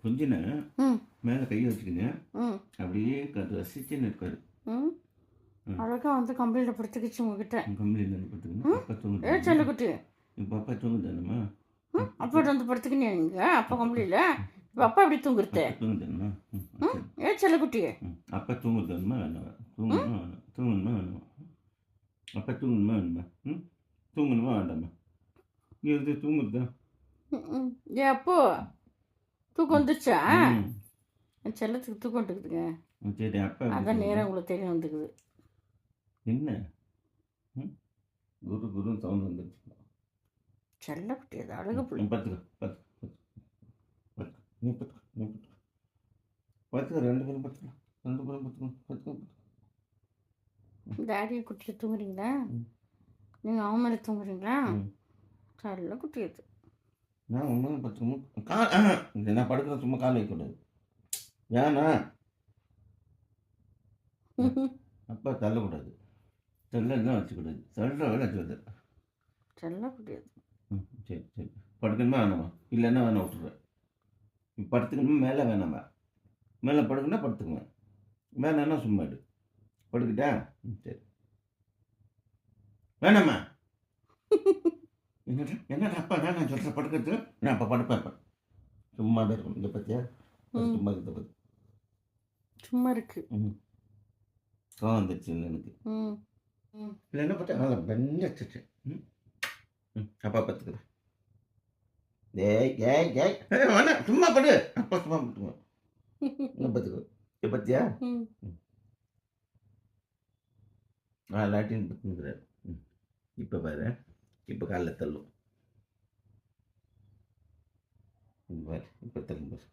கொஞ்சினா ம் மேலே கையை வச்சுக்கிங்க ம் அப்படியே ரசிச்சுன்னு இருக்காரு. ம் அழகாக வந்து கம்பளியில் படுத்துக்கிச்சு உங்ககிட்ட. கம்பெனியில் இருந்து படுத்துக்கணும். ம் அப்பா ஏ தூங்குது. செல்லக்குட்டி, இப்போ அப்பா தூங்குதானம்மா? அப்பா வந்து படுத்துக்கினே நீங்கள் அப்பா கம்பளியில். இப்போ அப்பா எப்படி தூங்குறது? அப்பா தூங்குதானம்மா? சரி. ஏ செல்லக்குட்டி. அப்பா தூங்குதானம்மா வேணாமா? தூங்கணுமா வேணாம்? தூங்கணுமா வேணாமா? அப்பா தூங்கணுமா வேணுமா? தூங்கணுமா வேண்டாமா? நீ வந்து தூங்குறதா? ஏ அப்போ தூக்கம் வந்துச்சா? ம் என் செல்லத்துக்கு தூக்கம் வந்துக்குதுங்க. சரி. அப்பா எப்படி அதான் நேரம் தூங்குதா? உங்களுக்கு தெரியும் வந்துக்குது. என்ன குரு குருன்னு சவுண்ட் வந்துருச்சு. செல்லக்குட்டி அது அழகு பிள்ளை. பத்துக்க பத்துக்க பத்துக்க நீ பத்துக்க நீ பத்துக்க பத்துக்க 2 பேரும் பத்துக்க 2 பேரும் பத்துக்க பத்துக்க. டாடியை குட்டியை தூங்குறீங்களா? நீங்கள் அவன் மேலே தூங்குறீங்களா? செல்லக்குட்டி அது. நான் ஒன்றும் பத்துக்கணும் நான் படுக்கிற சும்மா கால் வைக்கக்கூடாது. ஏன்னா அப்பா தள்ளக்கூடாது. தள்ளலாம் வச்சுக்கூடாது. தள்ளுற வேலை வச்சுக்கூடாது. செல்லக்குட்டி அது. சரி சரி. படுக்கணுமா வேணாமா? இல்லைன்னா வேணாம் விட்டுருவேன். இப்போ படுத்துக்கணுமா மேலே வேணாமா? மேலே படுக்கணும்னா படுத்துக்குவேன். வேணான்னா சும்மா எடு. படுக்கிட்டா? சரி. வேணாம்மா? என்னடா அப்பா நான் சொல்கிறேன் படுக்கிறது. நான் அப்போ படுப்பேன். சும்மா தான் இருக்கணும். இதை பற்றியா சும்மா இதை பற்றி சும்மா இருக்கு. கோவம் வந்துருச்சு எனக்கு. இல்லை என்ன பார்த்தா நல்லா பெஞ்சிச்சு. அப்பா பார்த்துக்கிறேன். ஏய் ஏய் ஏய் வேணாம் சும்மா படு. அப்பா சும்மா படுத்துக்குவேன். என்ன பார்த்துக்கோ இதை பற்றியா லாட்டின்னு பத்துங்கிறார். இப்போ பாரு இப்போ காலைல தள்ளும். பாரு இப்போ தள்ளும் பாரு.